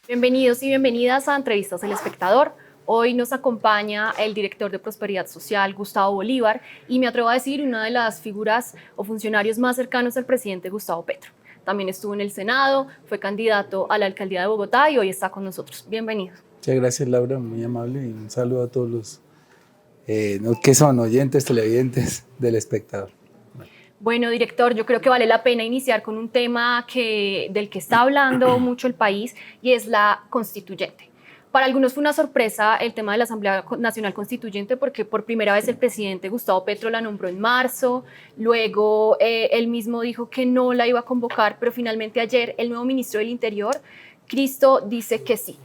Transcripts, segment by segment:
Bienvenidos y bienvenidas a Entrevistas El Espectador. Hoy nos acompaña el director de Prosperidad Social, Gustavo Bolívar, y me atrevo a decir una de las figuras o funcionarios más cercanos al presidente Gustavo Petro. También estuvo en el Senado, fue candidato a la alcaldía de Bogotá y hoy está con nosotros. Bienvenido. Muchas gracias, Laura, muy amable, y un saludo a todos los que son oyentes, televidentes del Espectador. Bueno, director, yo creo que vale la pena iniciar con un tema del que está hablando mucho el país y es la constituyente. Para algunos fue una sorpresa el tema de la Asamblea Nacional Constituyente porque por primera vez el presidente Gustavo Petro la nombró en marzo, luego él mismo dijo que no la iba a convocar, pero finalmente ayer el nuevo ministro del Interior, Cristo, dice que sí.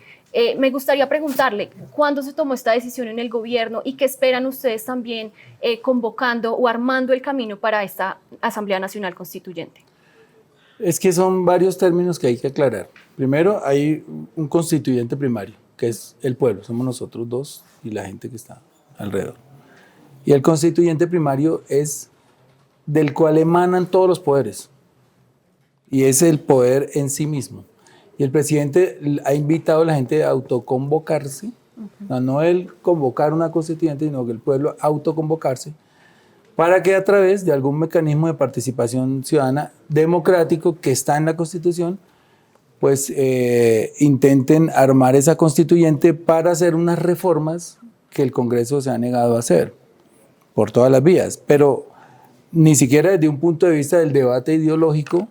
Me gustaría preguntarle, ¿cuándo se tomó esta decisión en el gobierno y qué esperan ustedes también convocando o armando el camino para esta Asamblea Nacional Constituyente? Es que son varios términos que hay que aclarar. Primero, hay un constituyente primario, que es el pueblo, somos nosotros dos y la gente que está alrededor. Y el constituyente primario es del cual emanan todos los poderes, y es el poder en sí mismo. Y el presidente ha invitado a la gente a autoconvocarse, no él convocar una constituyente, sino que el pueblo autoconvocarse, para que a través de algún mecanismo de participación ciudadana democrático que está en la Constitución, pues intenten armar esa constituyente para hacer unas reformas que el Congreso se ha negado a hacer, por todas las vías, pero ni siquiera desde un punto de vista del debate ideológico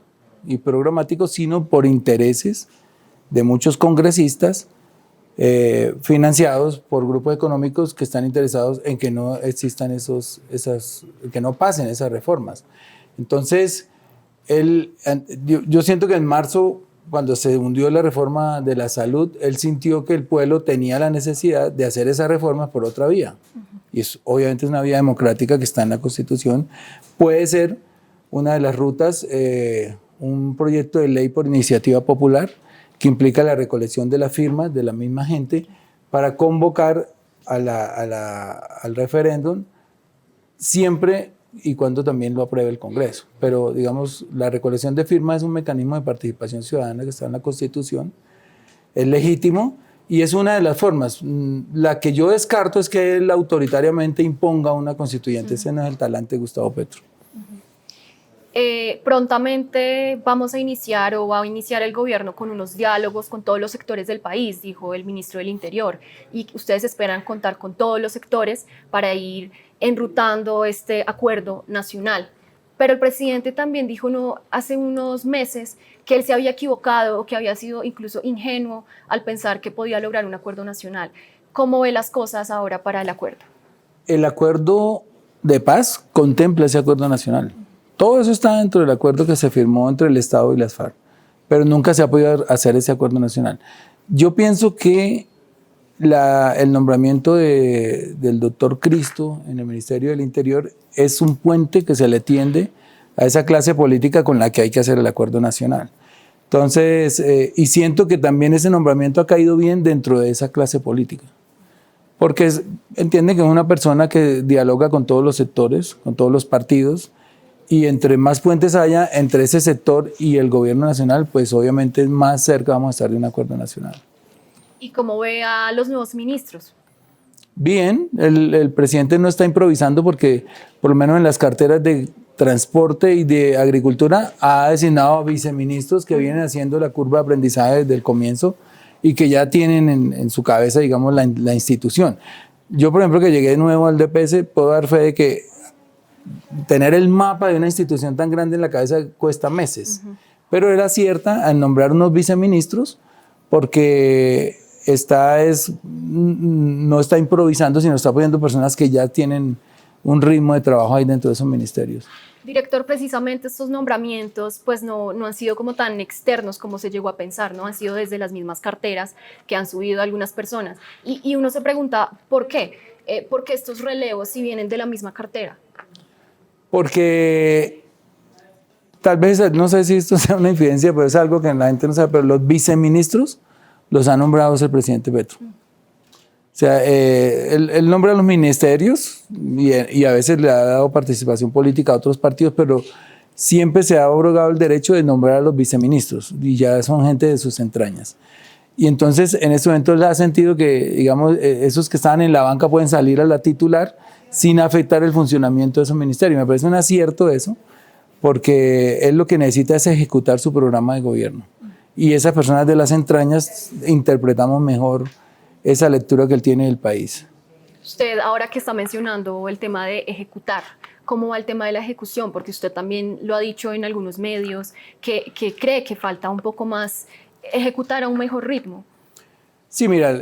y programático, sino por intereses de muchos congresistas financiados por grupos económicos que están interesados en que no existan que no pasen esas reformas. Entonces, yo siento que en marzo, cuando se hundió la reforma de la salud, él sintió que el pueblo tenía la necesidad de hacer esa reforma por otra vía. Y obviamente es una vía democrática que está en la Constitución. Puede ser una de las rutas, un proyecto de ley por iniciativa popular, que implica la recolección de las firmas de la misma gente para convocar al referéndum, siempre y cuando también lo apruebe el Congreso. Pero, digamos, la recolección de firmas es un mecanismo de participación ciudadana que está en la Constitución, es legítimo y es una de las formas. La que yo descarto es que él autoritariamente imponga una constituyente. Ese no es el talante de Gustavo Petro. Prontamente vamos a iniciar o va a iniciar el gobierno con unos diálogos con todos los sectores del país, dijo el ministro del Interior, y ustedes esperan contar con todos los sectores para ir enrutando este acuerdo nacional. Pero el presidente también dijo hace unos meses que él se había equivocado o que había sido incluso ingenuo al pensar que podía lograr un acuerdo nacional. ¿Cómo ve las cosas ahora para el acuerdo? El acuerdo de paz contempla ese acuerdo nacional. Todo eso está dentro del acuerdo que se firmó entre el Estado y las FARC, pero nunca se ha podido hacer ese acuerdo nacional. Yo pienso que el nombramiento del doctor Cristo en el Ministerio del Interior es un puente que se le tiende a esa clase política con la que hay que hacer el acuerdo nacional. Entonces, y siento que también ese nombramiento ha caído bien dentro de esa clase política, porque entiende que es una persona que dialoga con todos los sectores, con todos los partidos, y entre más puentes haya entre ese sector y el gobierno nacional, pues obviamente más cerca vamos a estar de un acuerdo nacional. ¿Y cómo ve a los nuevos ministros? Bien, el presidente no está improvisando porque por lo menos en las carteras de transporte y de agricultura ha designado a viceministros que vienen haciendo la curva de aprendizaje desde el comienzo y que ya tienen en su cabeza, digamos, la institución. Yo, por ejemplo, que llegué de nuevo al DPS, puedo dar fe de que tener el mapa de una institución tan grande en la cabeza cuesta meses, pero él acierta al nombrar unos viceministros porque no está improvisando, sino está poniendo personas que ya tienen un ritmo de trabajo ahí dentro de esos ministerios. Director, precisamente estos nombramientos pues no han sido como tan externos como se llegó a pensar, ¿no? Han sido desde las mismas carteras que han subido algunas personas. Y uno se pregunta, ¿por qué? ¿Por qué estos relevos si vienen de la misma cartera? Porque tal vez, no sé si esto sea una infidencia, pero es algo que la gente no sabe, pero los viceministros los ha nombrado el presidente Petro. O sea, él nombra a los ministerios y a veces le ha dado participación política a otros partidos, pero siempre se ha abrogado el derecho de nombrar a los viceministros y ya son gente de sus entrañas. Y entonces en este momento le ha sentido que, digamos, esos que estaban en la banca pueden salir a la titular sin afectar el funcionamiento de esos ministerios. Me parece un acierto eso, porque él lo que necesita es ejecutar su programa de gobierno. Y esas personas de las entrañas interpretamos mejor esa lectura que él tiene del país. Usted, ahora que está mencionando el tema de ejecutar, ¿cómo va el tema de la ejecución? Porque usted también lo ha dicho en algunos medios, que cree que falta un poco más ejecutar a un mejor ritmo. Sí, mira,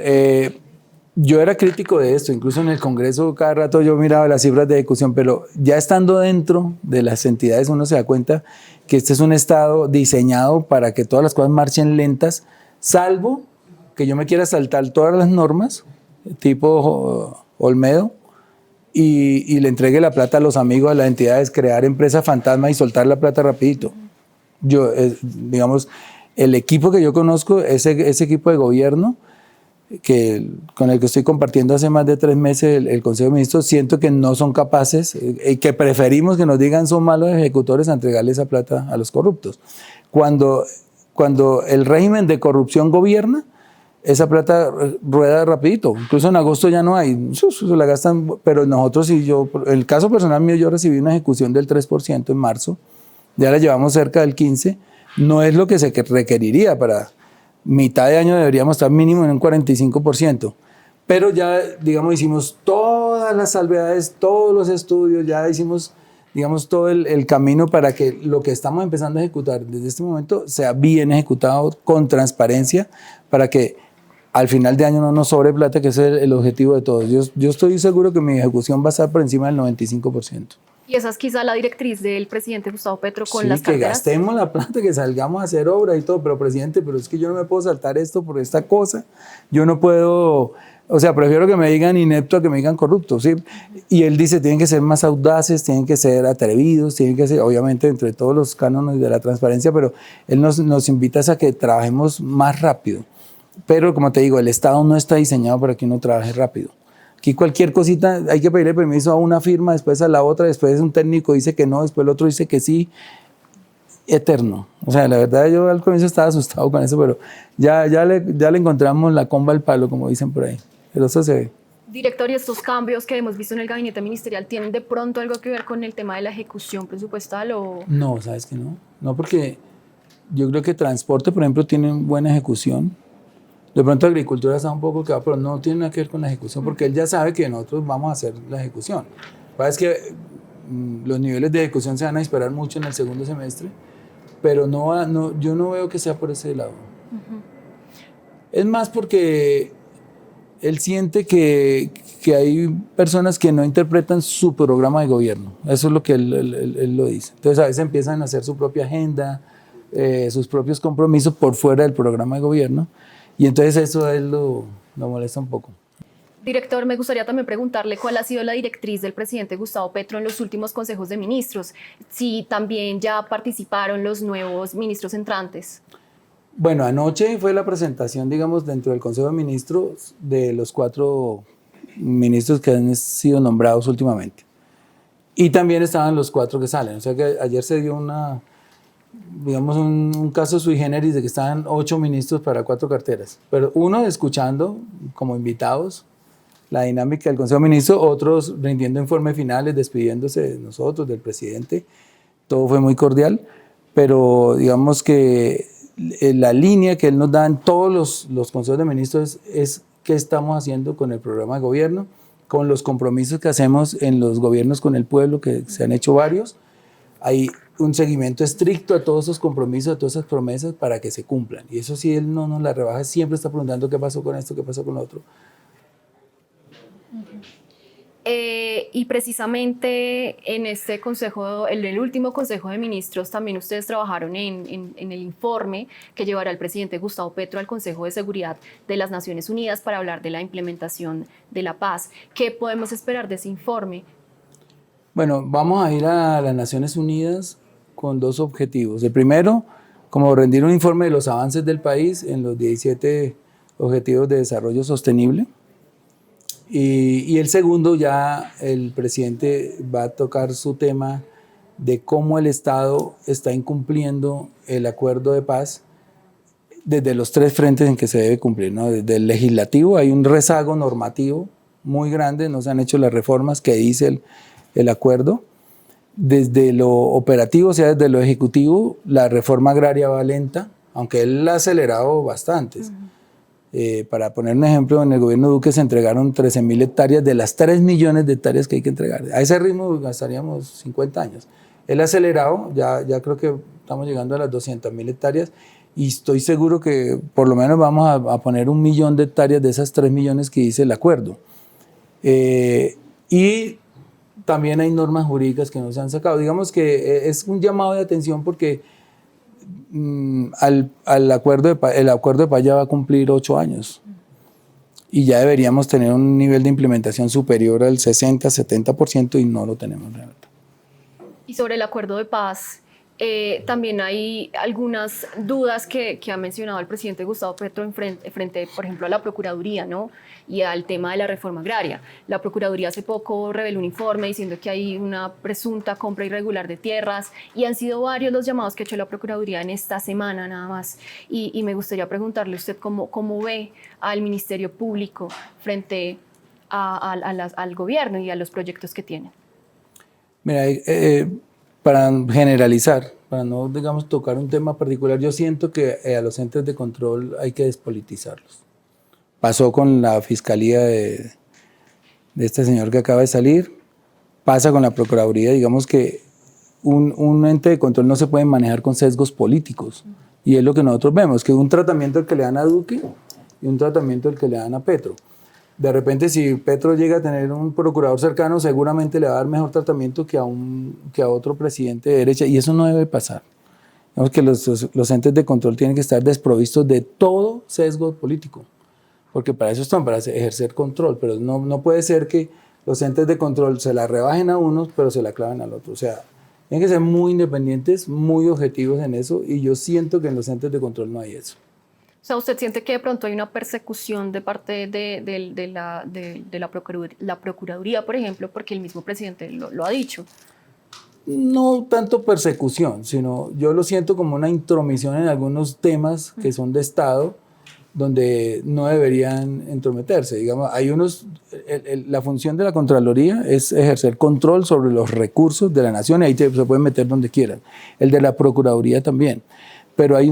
yo era crítico de esto, incluso en el Congreso cada rato yo miraba las cifras de ejecución, pero ya estando dentro de las entidades uno se da cuenta que este es un Estado diseñado para que todas las cosas marchen lentas, salvo que yo me quiera saltar todas las normas, tipo Olmedo, y le entregue la plata a los amigos, a las entidades, crear empresas fantasma y soltar la plata rapidito. Yo, digamos, el equipo que yo conozco, ese equipo de gobierno, con el que estoy compartiendo hace más de 3 meses el Consejo de Ministros, siento que no son capaces, que preferimos que nos digan son malos ejecutores a entregarle esa plata a los corruptos. Cuando el régimen de corrupción gobierna, esa plata rueda rapidito. Incluso en agosto ya no hay, se la gastan, pero nosotros, en el caso personal mío, yo recibí una ejecución del 3% en marzo, ya la llevamos cerca del 15%, no es lo que se requeriría para mitad de año, deberíamos estar mínimo en un 45%, pero ya, digamos, hicimos todas las salvedades, todos los estudios, ya hicimos, digamos, todo el camino para que lo que estamos empezando a ejecutar desde este momento sea bien ejecutado, con transparencia, para que al final de año no nos sobre plata, que ese es el objetivo de todos. Yo estoy seguro que mi ejecución va a estar por encima del 95%. Y esa es quizá la directriz del presidente Gustavo Petro con sí, las carteras. Que gastemos la plata, que salgamos a hacer obra y todo, pero presidente, pero es que yo no me puedo saltar esto por esta cosa, yo no puedo, o sea, prefiero que me digan inepto a que me digan corrupto, ¿sí? Y él dice, tienen que ser más audaces, tienen que ser atrevidos, tienen que ser, obviamente, entre todos los cánones de la transparencia, pero él nos invita a que trabajemos más rápido. Pero, como te digo, el Estado no está diseñado para que uno trabaje rápido. Aquí cualquier cosita hay que pedirle permiso a una firma, después a la otra, después un técnico dice que no, después el otro dice que sí. Eterno. O sea, la verdad yo al comienzo estaba asustado con eso, pero ya le encontramos la comba al palo, como dicen por ahí. Pero eso se ve. Director, ¿y estos cambios que hemos visto en el gabinete ministerial tienen de pronto algo que ver con el tema de la ejecución presupuestal o...? No, ¿sabes que no? No, porque yo creo que transporte, por ejemplo, tiene buena ejecución. De pronto agricultura está un poco quedado, pero no tiene nada que ver con la ejecución, porque él ya sabe que nosotros vamos a hacer la ejecución. Es que los niveles de ejecución se van a esperar mucho en el segundo semestre, pero yo no veo que sea por ese lado. Es más porque él siente que hay personas que no interpretan su programa de gobierno. Eso es lo que él lo dice. Entonces a veces empiezan a hacer su propia agenda, sus propios compromisos por fuera del programa de gobierno. Y entonces eso a él lo molesta un poco. Director, me gustaría también preguntarle cuál ha sido la directriz del presidente Gustavo Petro en los últimos consejos de ministros, si también ya participaron los nuevos ministros entrantes. Bueno, anoche fue la presentación, digamos, dentro del Consejo de Ministros de los 4 ministros que han sido nombrados últimamente. Y también estaban los 4 que salen. O sea que ayer se dio un caso sui generis de que estaban 8 ministros para 4 carteras. Pero uno escuchando como invitados la dinámica del Consejo de Ministros, otros rindiendo informes finales, despidiéndose de nosotros, del presidente. Todo fue muy cordial, pero digamos que la línea que él nos da en todos los consejos de ministros es qué estamos haciendo con el programa de gobierno, con los compromisos que hacemos en los gobiernos con el pueblo, que se han hecho varios. Hay un seguimiento estricto a todos esos compromisos, a todas esas promesas para que se cumplan. Y eso sí, él no nos la rebaja, siempre está preguntando qué pasó con esto, qué pasó con lo otro. Y precisamente en este consejo, en el último consejo de ministros, también ustedes trabajaron en el informe que llevará el presidente Gustavo Petro al Consejo de Seguridad de las Naciones Unidas para hablar de la implementación de la paz. ¿Qué podemos esperar de ese informe? Bueno, vamos a ir a las Naciones Unidas con 2 objetivos. El primero, como rendir un informe de los avances del país en los 17 Objetivos de Desarrollo Sostenible. Y el segundo, ya el presidente va a tocar su tema de cómo el Estado está incumpliendo el acuerdo de paz desde los tres frentes en que se debe cumplir, ¿no? Desde el legislativo hay un rezago normativo muy grande, no se han hecho las reformas que dice el acuerdo. Desde lo operativo, o sea, desde lo ejecutivo, la reforma agraria va lenta, aunque él la ha acelerado bastantes. Para poner un ejemplo, en el gobierno Duque se entregaron 13.000 hectáreas de las 3 millones de hectáreas que hay que entregar. A ese ritmo gastaríamos 50 años. Él ha acelerado, ya creo que estamos llegando a las 200.000 hectáreas y estoy seguro que por lo menos vamos a poner 1 millón de hectáreas de esas 3 millones que dice el acuerdo. Y también hay normas jurídicas que no se han sacado. Digamos que es un llamado de atención porque el acuerdo de paz ya va a cumplir 8 años y ya deberíamos tener un nivel de implementación superior al 60-70% y no lo tenemos realmente. Y sobre el acuerdo de paz, también hay algunas dudas que ha mencionado el presidente Gustavo Petro frente, por ejemplo, a la Procuraduría, ¿no? Y al tema de la reforma agraria. La Procuraduría hace poco reveló un informe diciendo que hay una presunta compra irregular de tierras y han sido varios los llamados que ha hecho la Procuraduría en esta semana nada más. Y me gustaría preguntarle a usted cómo ve al Ministerio Público frente al gobierno y a los proyectos que tiene. Mira, para generalizar, para no, digamos, tocar un tema particular, yo siento que a los entes de control hay que despolitizarlos. Pasó con la fiscalía de este señor que acaba de salir, pasa con la Procuraduría, digamos que un ente de control no se puede manejar con sesgos políticos. Y es lo que nosotros vemos, que un tratamiento el que le dan a Duque y un tratamiento el que le dan a Petro. De repente, si Petro llega a tener un procurador cercano, seguramente le va a dar mejor tratamiento que a otro presidente de derecha, y eso no debe pasar. Digamos que los entes de control tienen que estar desprovistos de todo sesgo político, porque para eso están, para ejercer control, pero no puede ser que los entes de control se la rebajen a unos, pero se la claven al otro. O sea, tienen que ser muy independientes, muy objetivos en eso, y yo siento que en los entes de control no hay eso. O sea, ¿usted siente que de pronto hay una persecución de parte de la Procuraduría, por ejemplo, porque el mismo presidente lo ha dicho? No tanto persecución, sino yo lo siento como una intromisión en algunos temas que son de Estado, donde no deberían entrometerse. Digamos, hay la función de la Contraloría es ejercer control sobre los recursos de la nación, y ahí se pueden meter donde quieran. El de la Procuraduría también. Pero hay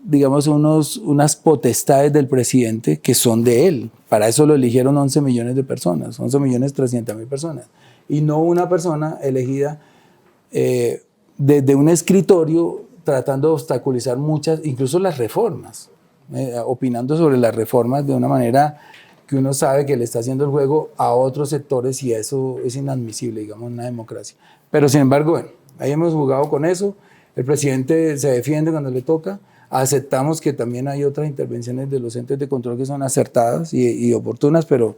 digamos, unas potestades del presidente que son de él. Para eso lo eligieron 11 millones de personas, 11.300.000 personas. Y no una persona elegida desde un escritorio tratando de obstaculizar muchas, incluso las reformas, opinando sobre las reformas de una manera que uno sabe que le está haciendo el juego a otros sectores, y eso es inadmisible, digamos, en una democracia. Pero sin embargo, bueno, ahí hemos jugado con eso. El presidente se defiende cuando le toca. Aceptamos que también hay otras intervenciones de los entes de control que son acertadas y oportunas, pero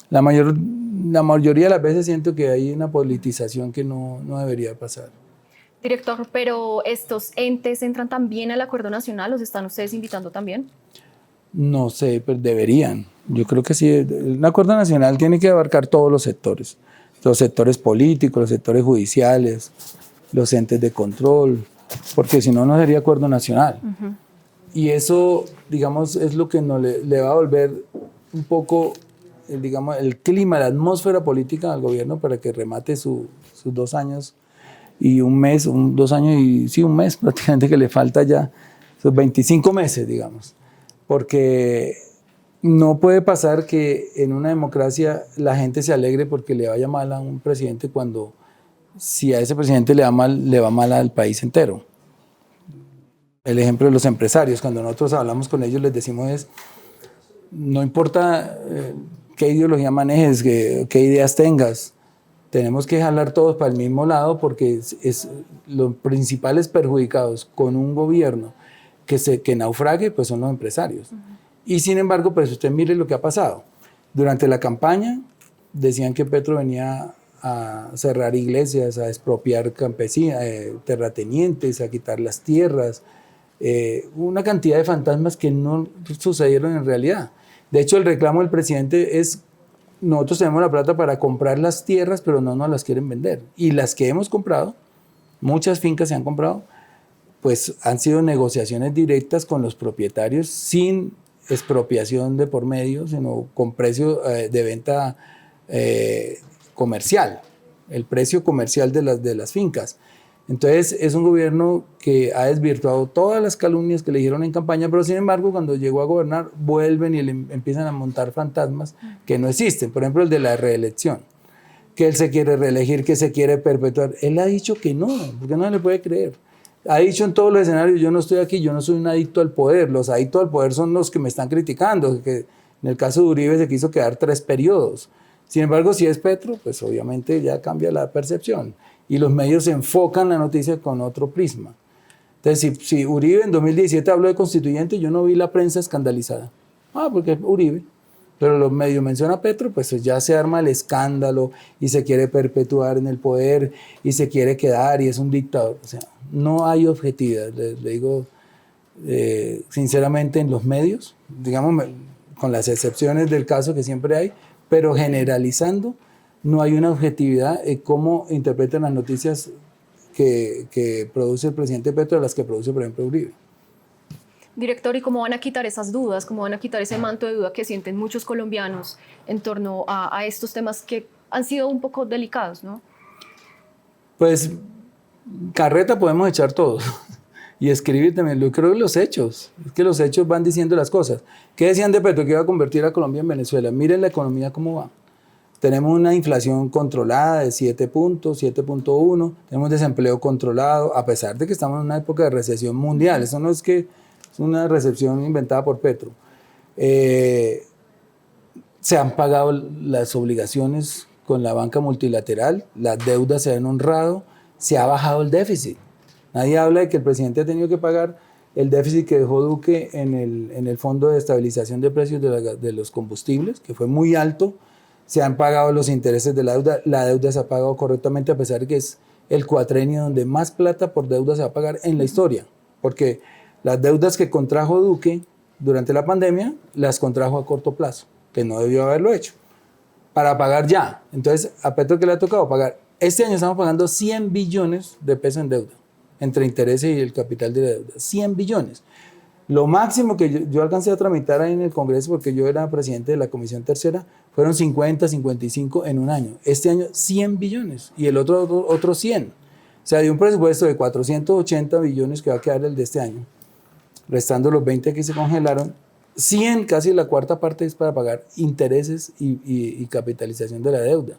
la mayoría de las veces siento que hay una politización que no debería pasar. Director, pero ¿estos entes entran también al acuerdo nacional? ¿Los están ustedes invitando también? No sé, pero deberían. Yo creo que sí. Un acuerdo nacional tiene que abarcar todos los sectores políticos, los sectores judiciales, los entes de control, porque si no, no sería acuerdo nacional. Y eso, digamos, es lo que le va a volver un poco, digamos, el clima, la atmósfera política al gobierno para que remate sus 2 años y un mes, 2 años y sí, un mes prácticamente que le falta ya, esos 25 meses, digamos. Porque no puede pasar que en una democracia la gente se alegre porque le vaya mal a un presidente cuando, si a ese presidente le va mal al país entero. El ejemplo de los empresarios, cuando nosotros hablamos con ellos les decimos no importa qué ideología manejes, qué ideas tengas, tenemos que jalar todos para el mismo lado, porque los principales perjudicados con un gobierno que naufrague, pues son los empresarios. Y sin embargo, pues usted mire lo que ha pasado. Durante la campaña decían que Petro venía a cerrar iglesias, a expropiar campesinos, terratenientes, a quitar las tierras, una cantidad de fantasmas que no sucedieron en realidad. De hecho, el reclamo del presidente es: nosotros tenemos la plata para comprar las tierras, pero no nos las quieren vender. Y las que hemos comprado, muchas fincas se han comprado, pues han sido negociaciones directas con los propietarios sin expropiación de por medio, sino con precio de venta comercial, el precio comercial de las fincas. Entonces es un gobierno que ha desvirtuado todas las calumnias que le dijeron en campaña, pero sin embargo cuando llegó a gobernar vuelven y le empiezan a montar fantasmas que no existen. Por ejemplo, el de la reelección, que él se quiere reelegir, que se quiere perpetuar. Él ha dicho que no, porque no se le puede creer. Ha dicho en todos los escenarios, yo no estoy aquí, yo no soy un adicto al poder. Los adictos al poder son los que me están criticando, que en el caso de Uribe se quiso quedar 3 periodos. Sin embargo, si es Petro, pues obviamente ya cambia la percepción. Y los medios se enfocan la noticia con otro prisma. Entonces, si Uribe en 2017 habló de constituyente, yo no vi la prensa escandalizada. Porque es Uribe. Pero los medios menciona a Petro, pues ya se arma el escándalo y se quiere perpetuar en el poder y se quiere quedar y es un dictador. O sea, no hay objetividad, le digo sinceramente en los medios, digamos, con las excepciones del caso que siempre hay, pero generalizando, no hay una objetividad en cómo interpretan las noticias que produce el presidente Petro de las que produce, por ejemplo, Uribe. Director, ¿y cómo van a quitar esas dudas? ¿Cómo van a quitar ese manto de duda que sienten muchos colombianos en torno a estos temas que han sido un poco delicados, ¿no? Pues carreta podemos echar todos y escribir también. Yo creo que los hechos, es que los hechos van diciendo las cosas. ¿Qué decían de Petro? Que iba a convertir a Colombia en Venezuela. Miren la economía cómo va. Tenemos una inflación controlada de 7 puntos, 7.1. Tenemos desempleo controlado, a pesar de que estamos en una época de recesión mundial. Eso no es que es una recesión inventada por Petro. Se han pagado las obligaciones con la banca multilateral, las deudas se han honrado, se ha bajado el déficit. Nadie habla de que el presidente ha tenido que pagar el déficit que dejó Duque en el Fondo de Estabilización de Precios de los Combustibles, que fue muy alto. Se han pagado los intereses de la deuda se ha pagado correctamente, a pesar de que es el cuatrenio donde más plata por deuda se va a pagar en la historia, porque las deudas que contrajo Duque durante la pandemia las contrajo a corto plazo, que no debió haberlo hecho, para pagar ya. Entonces, ¿a Petro qué le ha tocado pagar? Este año estamos pagando 100 billones de pesos en deuda, entre intereses y el capital de la deuda. 100 billones. Lo máximo que yo alcancé a tramitar ahí en el Congreso, porque yo era presidente de la Comisión Tercera, fueron 50, 55 en un año. Este año 100 billones y el otro 100. O sea, de un presupuesto de 480 billones que va a quedar el de este año, restando los 20 que se congelaron, 100, casi la cuarta parte es para pagar intereses y capitalización de la deuda.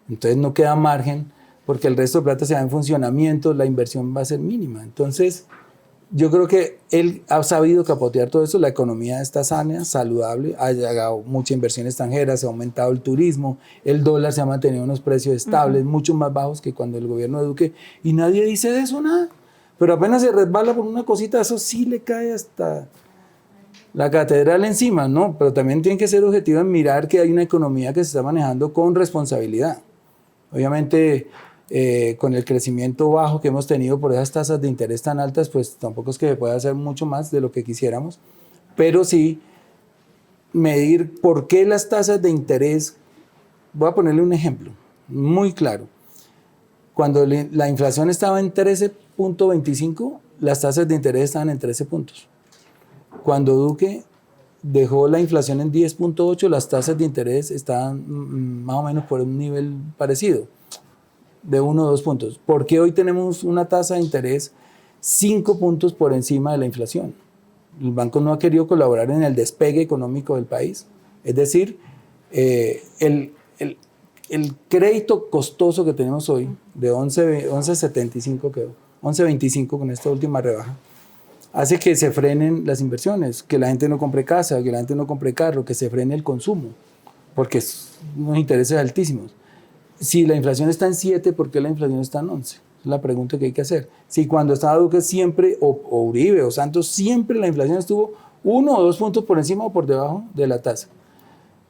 Entonces no queda margen porque el resto de plata se da en funcionamiento, la inversión va a ser mínima. Entonces yo creo que él ha sabido capotear todo eso, la economía está sana, saludable, ha llegado mucha inversión extranjera, se ha aumentado el turismo, el dólar se ha mantenido unos precios estables, mucho más bajos que cuando el gobierno de Duque, y nadie dice de eso nada. Pero apenas se resbala por una cosita, eso sí le cae hasta la catedral encima, ¿no? Pero también tiene que ser objetivo en mirar que hay una economía que se está manejando con responsabilidad. Obviamente, con el crecimiento bajo que hemos tenido por esas tasas de interés tan altas, pues tampoco es que se pueda hacer mucho más de lo que quisiéramos, pero sí medir por qué las tasas de interés. Voy a ponerle un ejemplo muy claro. Cuando la inflación estaba en 13.25, las tasas de interés estaban en 13 puntos. Cuando Duque dejó la inflación en 10.8, las tasas de interés estaban más o menos por un nivel parecido, de 1 o 2 puntos. ¿Por qué hoy tenemos una tasa de interés 5 puntos por encima de la inflación? El banco no ha querido colaborar en el despegue económico del país. Es decir, el crédito costoso que tenemos hoy, de 11.75 quedó, 11.25 con esta última rebaja, hace que se frenen las inversiones, que la gente no compre casa, que la gente no compre carro, que se frene el consumo, porque son unos intereses altísimos. Si la inflación está en 7, ¿por qué la inflación está en 11? Es la pregunta que hay que hacer. Si cuando estaba Duque siempre, o Uribe o Santos, siempre la inflación estuvo 1 o 2 puntos por encima o por debajo de la tasa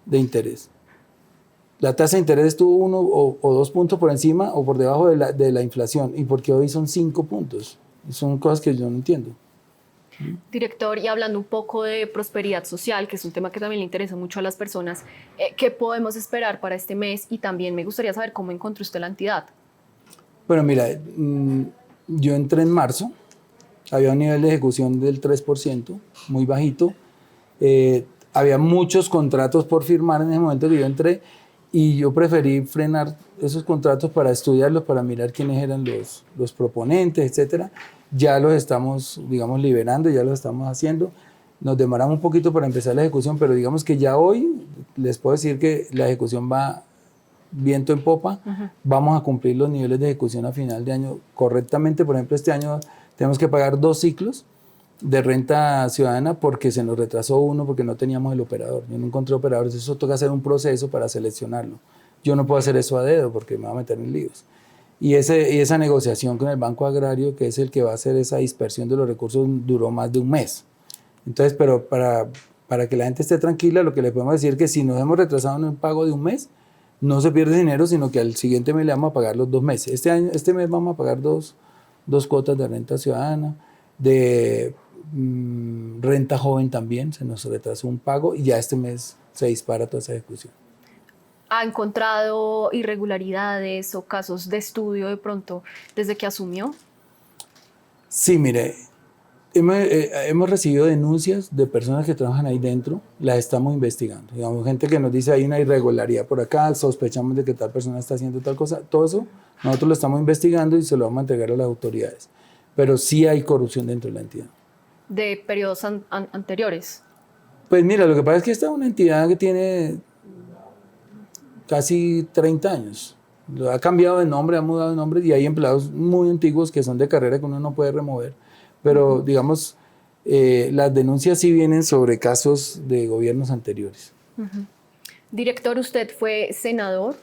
de interés. La tasa de interés estuvo 1 o 2 puntos por encima o por debajo de la inflación. ¿Y por qué hoy son 5 puntos? Son cosas que yo no entiendo. Director, y hablando un poco de prosperidad social, que es un tema que también le interesa mucho a las personas, ¿qué podemos esperar para este mes? Y también me gustaría saber cómo encontró usted la entidad. Bueno, mira, yo entré en marzo había un nivel de ejecución del 3%, muy bajito. Había muchos contratos por firmar en ese momento que yo entré y yo preferí frenar esos contratos para estudiarlos, para mirar quiénes eran los proponentes, etcétera. Ya los estamos, digamos, liberando, ya los estamos haciendo. Nos demoramos un poquito para empezar la ejecución, pero digamos que ya hoy les puedo decir que la ejecución va viento en popa. Vamos a cumplir los niveles de ejecución a final de año correctamente. Por ejemplo, este año tenemos que pagar 2 ciclos de renta ciudadana porque se nos retrasó uno porque no teníamos el operador. Yo no encontré operadores, eso toca hacer un proceso para seleccionarlo. Yo no puedo hacer eso a dedo porque me va a meter en líos. Y esa negociación con el Banco Agrario, que es el que va a hacer esa dispersión de los recursos, duró más de un mes. Entonces, pero para que la gente esté tranquila, lo que le podemos decir es que si nos hemos retrasado en un pago de un mes, no se pierde dinero, sino que al siguiente mes le vamos a pagar los 2 meses. Este mes vamos a pagar dos cuotas de renta ciudadana, de renta joven también, se nos retrasó un pago y ya este mes se dispara toda esa ejecución. ¿Ha encontrado irregularidades o casos de estudio de pronto desde que asumió? Sí, mire, hemos recibido denuncias de personas que trabajan ahí dentro, las estamos investigando. Digamos, gente que nos dice hay una irregularidad por acá, sospechamos de que tal persona está haciendo tal cosa, todo eso nosotros lo estamos investigando y se lo vamos a entregar a las autoridades. Pero sí hay corrupción dentro de la entidad. ¿De periodos anteriores? Pues mira, lo que pasa es que esta es una entidad que tiene casi 30 años. Ha cambiado de nombre, ha mudado de nombre y hay empleados muy antiguos que son de carrera que uno no puede remover. Pero digamos, las denuncias sí vienen sobre casos de gobiernos anteriores. Director, usted fue senador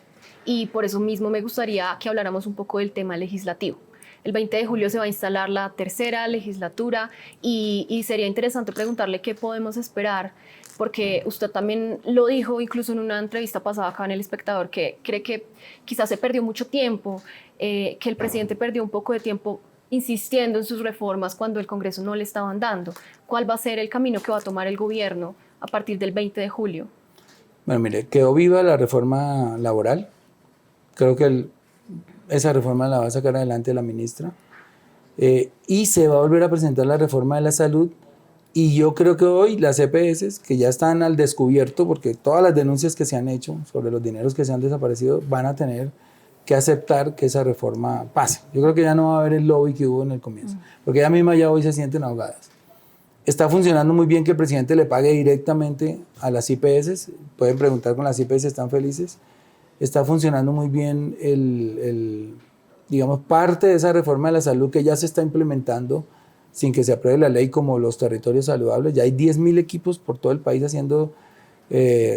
y por eso mismo me gustaría que habláramos un poco del tema legislativo. El 20 de julio se va a instalar la tercera legislatura y sería interesante preguntarle qué podemos esperar, porque usted también lo dijo incluso en una entrevista pasada acá en El Espectador, que cree que quizás se perdió mucho tiempo, que el presidente perdió un poco de tiempo insistiendo en sus reformas cuando el Congreso no le estaban dando. ¿Cuál va a ser el camino que va a tomar el gobierno a partir del 20 de julio? Bueno, mire, quedó viva la reforma laboral. Creo que esa reforma la va a sacar adelante la ministra. Y se va a volver a presentar la reforma de la salud. Y yo creo que hoy las EPS, que ya están al descubierto, porque todas las denuncias que se han hecho sobre los dineros que se han desaparecido, van a tener que aceptar que esa reforma pase. Yo creo que ya no va a haber el lobby que hubo en el comienzo, porque ellas mismas ya hoy se sienten ahogadas. Está funcionando muy bien que el presidente le pague directamente a las IPS, pueden preguntar con las IPS, están felices. Está funcionando muy bien digamos, parte de esa reforma de la salud que ya se está implementando sin que se apruebe la ley, como los territorios saludables. Ya hay 10.000 equipos por todo el país haciendo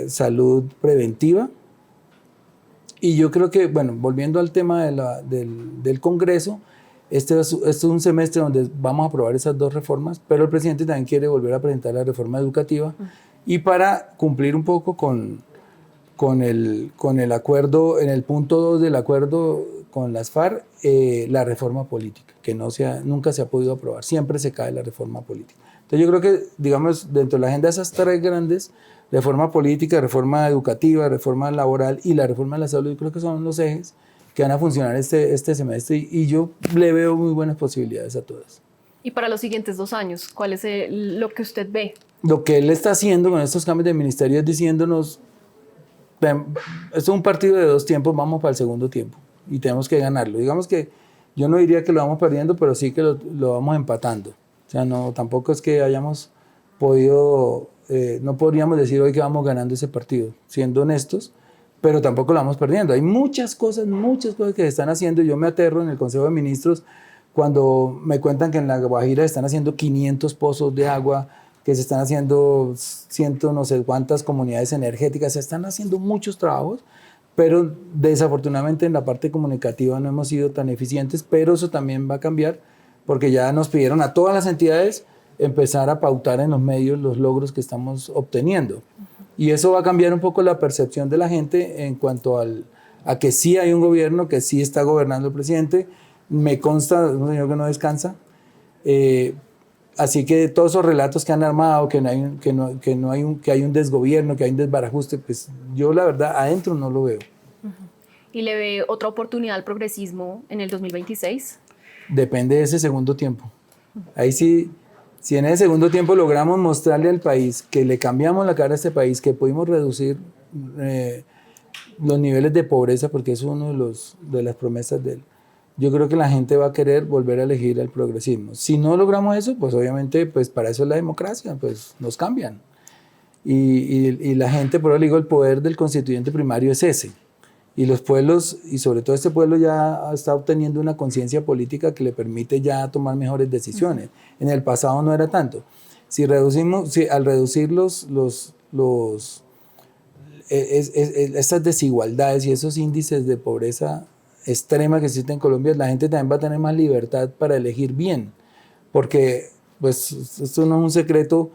salud preventiva. Y yo creo que, bueno, volviendo al tema del Congreso, este es un semestre donde vamos a aprobar esas 2 reformas, pero el presidente también quiere volver a presentar la reforma educativa y para cumplir un poco con el acuerdo, en el punto 2 del acuerdo con las FARC, la reforma política, que nunca se ha podido aprobar, siempre se cae la reforma política. Entonces yo creo que, digamos, dentro de la agenda de esas 3 grandes, reforma política, reforma educativa, reforma laboral y la reforma de la salud, yo creo que son los ejes que van a funcionar este semestre y yo le veo muy buenas posibilidades a todas. Y para los siguientes 2 años, ¿cuál es lo que usted ve? Lo que él está haciendo con estos cambios de ministerio es diciéndonos, esto es un partido de 2 tiempos, vamos para el segundo tiempo y tenemos que ganarlo. Digamos que yo no diría que lo vamos perdiendo, pero sí que lo vamos empatando. O sea, no, tampoco es que hayamos podido, no podríamos decir hoy que vamos ganando ese partido, siendo honestos, pero tampoco lo vamos perdiendo. Hay muchas cosas que se están haciendo y yo me aterro en el Consejo de Ministros cuando me cuentan que en La Guajira están haciendo 500 pozos de agua, que se están haciendo no sé cuántas comunidades energéticas, se están haciendo muchos trabajos, pero desafortunadamente en la parte comunicativa no hemos sido tan eficientes, pero eso también va a cambiar porque ya nos pidieron a todas las entidades empezar a pautar en los medios los logros que estamos obteniendo. Y eso va a cambiar un poco la percepción de la gente en cuanto a que sí hay un gobierno, que sí está gobernando el presidente. Me consta, es un señor que no descansa. Así que todos esos relatos que han armado, que hay un desgobierno, que hay un desbarajuste, pues yo la verdad adentro no lo veo. ¿Y le ve otra oportunidad al progresismo en el 2026? Depende de ese segundo tiempo. Ahí sí, si en ese segundo tiempo logramos mostrarle al país que le cambiamos la cara a este país, que pudimos reducir los niveles de pobreza, porque es uno de las promesas de él, yo creo que la gente va a querer volver a elegir el progresismo. Si no logramos eso, pues obviamente pues para eso es la democracia, pues nos cambian. Y la gente, por eso le digo, el poder del constituyente primario es ese. Y los pueblos, y sobre todo este pueblo, ya está obteniendo una conciencia política que le permite ya tomar mejores decisiones. En el pasado no era tanto. Si al reducir estas desigualdades y esos índices de pobreza extrema que existen en Colombia, la gente también va a tener más libertad para elegir bien. Porque, pues, esto no es un secreto.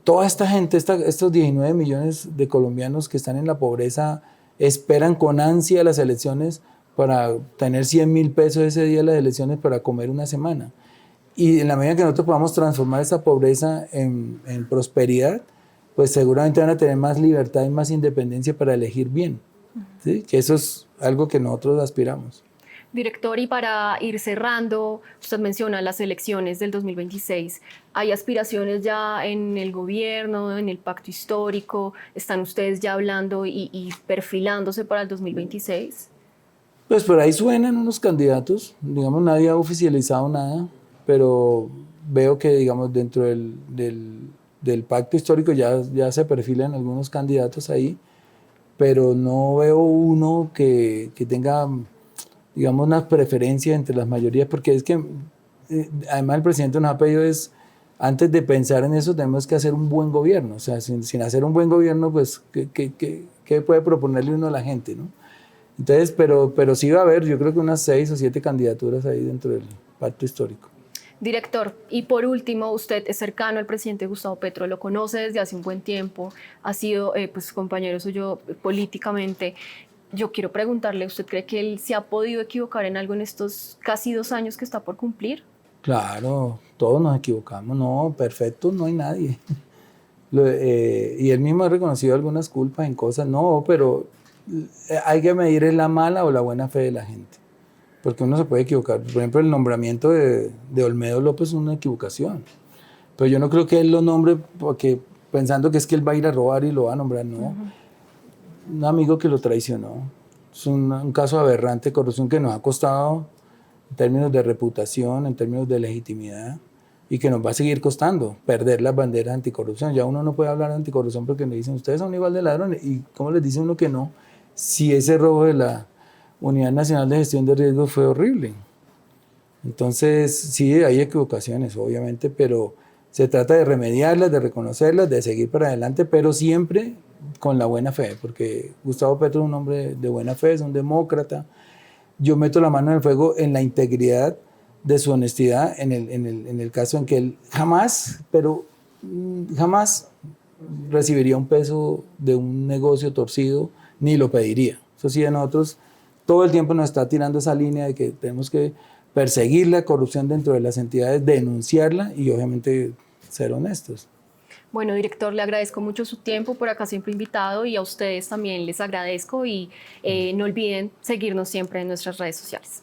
Toda esta gente, estos 19 millones de colombianos que están en la pobreza, esperan con ansia las elecciones para tener 100.000 pesos ese día de las elecciones para comer una semana. Y en la medida que nosotros podamos transformar esa pobreza en prosperidad, pues seguramente van a tener más libertad y más independencia para elegir bien. ¿Sí? Que eso es algo que nosotros aspiramos. Director, y para ir cerrando, usted menciona las elecciones del 2026. ¿Hay aspiraciones ya en el gobierno, en el pacto histórico? ¿Están ustedes ya hablando y perfilándose para el 2026? Pues por ahí suenan unos candidatos. Digamos, nadie ha oficializado nada, pero veo que, digamos, dentro del pacto histórico ya se perfilan algunos candidatos ahí, pero no veo uno que tenga, digamos, una preferencia entre las mayorías, porque es que además el presidente nos ha pedido antes de pensar en eso, tenemos que hacer un buen gobierno. O sea, sin hacer un buen gobierno, pues, ¿qué puede proponerle uno a la gente, no? Entonces, pero sí va a haber, yo creo que unas 6 o 7 candidaturas ahí dentro del pacto histórico. Director, y por último, usted es cercano al presidente Gustavo Petro, lo conoce desde hace un buen tiempo, ha sido pues, compañero suyo políticamente. Yo quiero preguntarle, ¿usted cree que él se ha podido equivocar en algo en estos casi 2 años que está por cumplir? Claro, todos nos equivocamos, no, perfecto, no hay nadie. Y él mismo ha reconocido algunas culpas en cosas, no, pero hay que medir es la mala o la buena fe de la gente, porque uno se puede equivocar. Por ejemplo, el nombramiento de Olmedo López es una equivocación, pero yo no creo que él lo nombre porque pensando que es que él va a ir a robar y lo va a nombrar, no. Un amigo que lo traicionó. Es un caso aberrante de corrupción que nos ha costado en términos de reputación, en términos de legitimidad, y que nos va a seguir costando perder las banderas anticorrupción. Ya uno no puede hablar de anticorrupción porque le dicen, ustedes son igual de ladrones, y ¿cómo les dice uno que no? Si ese robo de la Unidad Nacional de Gestión de Riesgos fue horrible. Entonces, sí, hay equivocaciones, obviamente, pero se trata de remediarlas, de reconocerlas, de seguir para adelante, pero siempre con la buena fe, porque Gustavo Petro es un hombre de buena fe, es un demócrata. Yo meto la mano en el fuego en la integridad de su honestidad, en el caso en que él jamás, pero jamás recibiría un peso de un negocio torcido, ni lo pediría. Eso sí, de nosotros todo el tiempo nos está tirando esa línea de que tenemos que perseguir la corrupción dentro de las entidades, denunciarla y obviamente ser honestos. Bueno, director, le agradezco mucho su tiempo, por acá siempre invitado, y a ustedes también les agradezco, y no olviden seguirnos siempre en nuestras redes sociales.